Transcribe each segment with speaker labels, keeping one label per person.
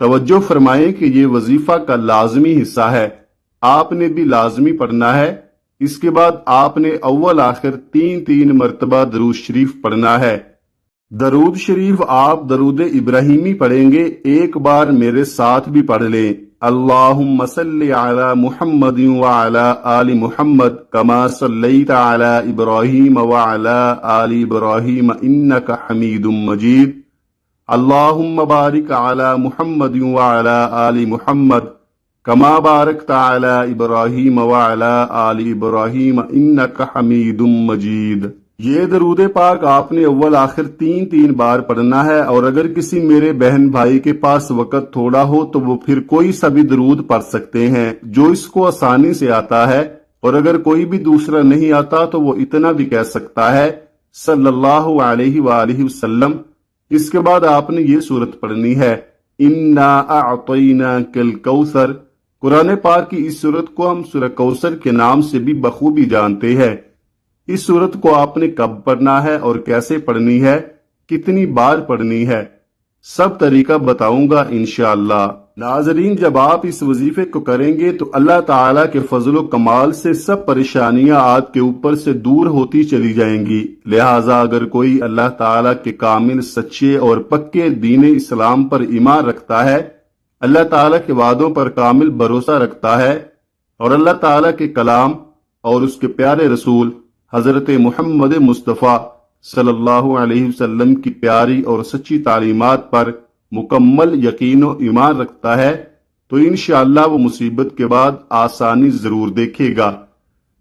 Speaker 1: توجہ فرمائیں کہ یہ وظیفہ کا لازمی حصہ ہے، آپ نے بھی لازمی پڑھنا ہے۔ اس کے بعد آپ نے اول آخر تین مرتبہ درود شریف پڑھنا ہے۔ درود شریف آپ درود ابراہیمی پڑھیں گے، ایک بار میرے ساتھ بھی پڑھ لیں۔ اللہم صلی علی محمد وعلی آل محمد کما صلیت علی ابراہیم وعلی آل ابراہیم انک حمید مجید۔ اللہم بارک علی محمد وعلی آل محمد کما بارکت علی ابراہیم وعلی آل ابراہیم انک حمید مجید۔ یہ درود پاک آپ نے اول آخر تین بار پڑھنا ہے، اور اگر کسی میرے بہن بھائی کے پاس وقت تھوڑا ہو تو وہ پھر کوئی سا بھی درود پڑھ سکتے ہیں جو اس کو آسانی سے آتا ہے، اور اگر کوئی بھی دوسرا نہیں آتا تو وہ اتنا بھی کہہ سکتا ہے صلی اللہ علیہ وآلہ وسلم۔ اس کے بعد آپ نے یہ سورت پڑھنی ہے، انا اعطیناک الکوثر۔ قرآن پاک کی اس سورت کو ہم سورہ کوثر کے نام سے بھی بخوبی جانتے ہیں۔ اس سورت کو آپ نے کب پڑھنا ہے اور کیسے پڑھنی ہے، کتنی بار پڑھنی ہے، سب طریقہ بتاؤں گا انشاءاللہ۔ ناظرین، جب آپ اس وظیفے کو کریں گے تو اللہ تعالیٰ کے فضل و کمال سے سب پریشانیاں آپ کے اوپر سے دور ہوتی چلی جائیں گی۔ لہٰذا اگر کوئی اللہ تعالیٰ کے کامل سچے اور پکے دین اسلام پر ایمان رکھتا ہے، اللہ تعالیٰ کے وعدوں پر کامل بھروسہ رکھتا ہے، اور اللہ تعالیٰ کے کلام اور اس کے پیارے رسول حضرت محمد مصطفیٰ صلی اللہ علیہ وسلم کی پیاری اور سچی تعلیمات پر مکمل یقین و ایمان رکھتا ہے، تو انشاءاللہ وہ مصیبت کے بعد آسانی ضرور دیکھے گا،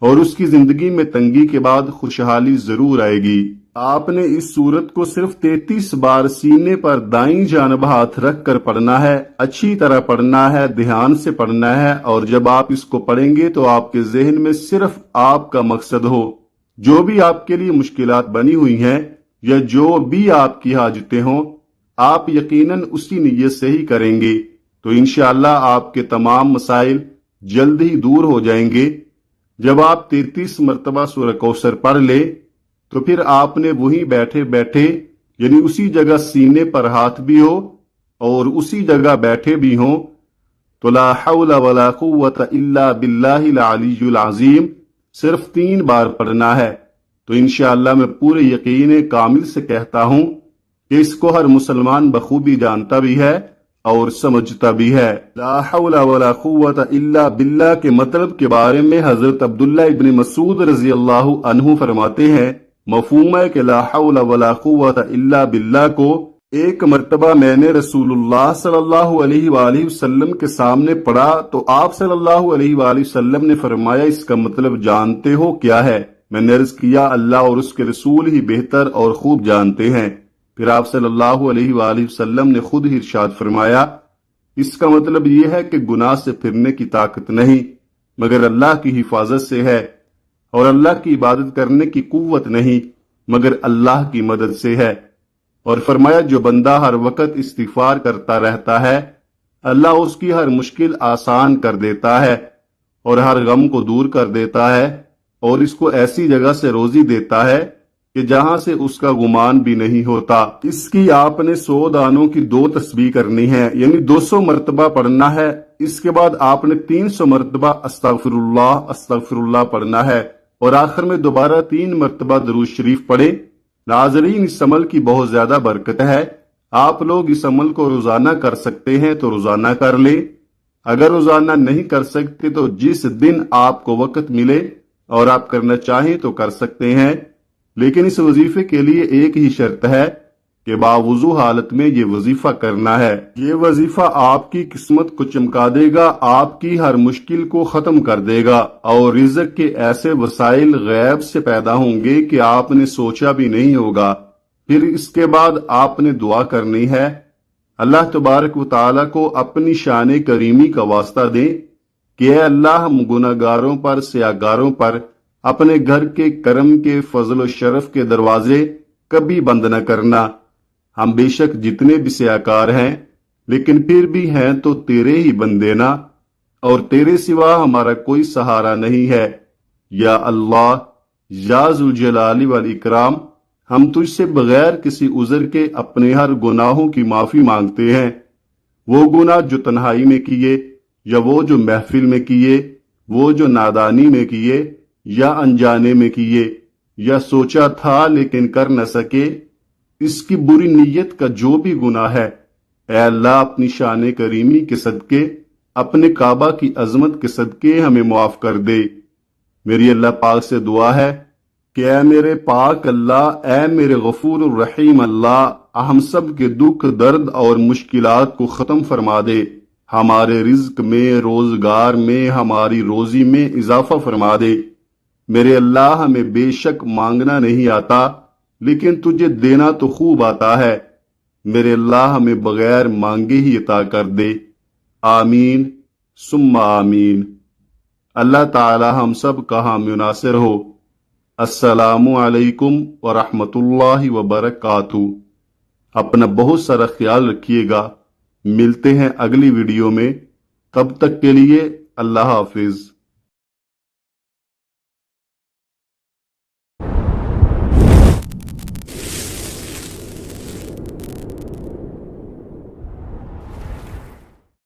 Speaker 1: اور اس کی زندگی میں تنگی کے بعد خوشحالی ضرور آئے گی۔ آپ نے اس سورت کو صرف 33 بار سینے پر دائیں جانب ہاتھ رکھ کر پڑھنا ہے، اچھی طرح پڑھنا ہے، دھیان سے پڑھنا ہے، اور جب آپ اس کو پڑھیں گے تو آپ کے ذہن میں صرف آپ کا مقصد ہو۔ جو بھی آپ کے لیے مشکلات بنی ہوئی ہیں یا جو بھی آپ کی حاجتیں ہوں، آپ یقیناً اسی نیت سے ہی کریں گے تو انشاءاللہ آپ کے تمام مسائل جلد ہی دور ہو جائیں گے۔ جب آپ 33 مرتبہ سورہ کوثر پڑھ لیں تو پھر آپ نے وہیں بیٹھے بیٹھے، یعنی اسی جگہ سینے پر ہاتھ بھی ہو اور اسی جگہ بیٹھے بھی ہوں، تو لا حول ولا قوت الا باللہ العلی العظیم صرف 3 بار پڑھنا ہے۔ تو انشاءاللہ میں پورے یقین کامل سے کہتا ہوں کہ اس کو ہر مسلمان بخوبی جانتا بھی ہے اور سمجھتا بھی ہے۔ لا حول ولا قوت الا باللہ کے مطلب کے بارے میں حضرت عبداللہ ابن مسعود رضی اللہ عنہ فرماتے ہیں، مفہوم ہے کہ لا حول ولا قوت الا باللہ کو ایک مرتبہ میں نے رسول اللہ صلی اللہ علیہ وآلہ وسلم کے سامنے پڑھا تو آپ صلی اللہ علیہ وآلہ وسلم نے فرمایا، اس کا مطلب جانتے ہو کیا ہے؟ میں نے عرض کیا، اللہ اور اس کے رسول ہی بہتر اور خوب جانتے ہیں۔ پھر آپ صلی اللہ علیہ وآلہ وسلم نے خود ہی ارشاد فرمایا، اس کا مطلب یہ ہے کہ گناہ سے پھرنے کی طاقت نہیں مگر اللہ کی حفاظت سے ہے، اور اللہ کی عبادت کرنے کی قوت نہیں مگر اللہ کی مدد سے ہے۔ اور فرمایا، جو بندہ ہر وقت استغفار کرتا رہتا ہے، اللہ اس کی ہر مشکل آسان کر دیتا ہے اور ہر غم کو دور کر دیتا ہے، اور اس کو ایسی جگہ سے روزی دیتا ہے کہ جہاں سے اس کا گمان بھی نہیں ہوتا۔ اس کی آپ نے 100 دانوں کی 2 تسبیح کرنی ہے، یعنی 200 مرتبہ پڑھنا ہے۔ اس کے بعد آپ نے 300 مرتبہ استغفر اللہ پڑھنا ہے، اور آخر میں دوبارہ 3 مرتبہ درود شریف پڑھیں۔ ناظرین، اس عمل کی بہت زیادہ برکت ہے، آپ لوگ اس عمل کو روزانہ کر سکتے ہیں تو روزانہ کر لیں، اگر روزانہ نہیں کر سکتے تو جس دن آپ کو وقت ملے اور آپ کرنا چاہیں تو کر سکتے ہیں، لیکن اس وظیفے کے لیے ایک ہی شرط ہے کہ باوضو حالت میں یہ وظیفہ کرنا ہے۔ یہ وظیفہ آپ کی قسمت کو چمکا دے گا، آپ کی ہر مشکل کو ختم کر دے گا، اور رزق کے ایسے وسائل غیب سے پیدا ہوں گے کہ آپ نے سوچا بھی نہیں ہوگا۔ پھر اس کے بعد آپ نے دعا کرنی ہے، اللہ تبارک و تعالیٰ کو اپنی شان کریمی کا واسطہ دیں کہ اے اللہ، ہم گناہ گاروں پر، سیاہگاروں پر اپنے گھر کے کرم کے فضل و شرف کے دروازے کبھی بند نہ کرنا۔ ہم بے شک جتنے بھی سیاہکار ہیں لیکن پھر بھی ہیں تو تیرے ہی بندے نا، اور تیرے سوا ہمارا کوئی سہارا نہیں ہے۔ یا اللہ، یا ذوالجلال والاکرام، ہم تجھ سے بغیر کسی عذر کے اپنے ہر گناہوں کی معافی مانگتے ہیں۔ وہ گناہ جو تنہائی میں کیے یا وہ جو محفل میں کیے، وہ جو نادانی میں کیے یا انجانے میں کیے، یا سوچا تھا لیکن کر نہ سکے، اس کی بری نیت کا جو بھی گناہ ہے، اے اللہ اپنی شان کریمی کے صدقے، اپنے کعبہ کی عظمت کے صدقے ہمیں معاف کر دے۔ میری اللہ پاک سے دعا ہے کہ اے میرے پاک اللہ، اے میرے غفور الرحیم اللہ، ہم سب کے دکھ درد اور مشکلات کو ختم فرما دے، ہمارے رزق میں، روزگار میں، ہماری روزی میں اضافہ فرما دے۔ میرے اللہ ہمیں بے شک مانگنا نہیں آتا، لیکن تجھے دینا تو خوب آتا ہے۔ میرے اللہ ہمیں بغیر مانگے ہی عطا کر دے۔ آمین ثم آمین۔ اللہ تعالی ہم سب کا حامی و ناصر ہو۔ السلام علیکم ورحمۃ اللہ وبرکاتہ۔ اپنا بہت سارا خیال رکھیے گا۔ ملتے ہیں اگلی ویڈیو میں، تب تک کے لیے اللہ حافظ۔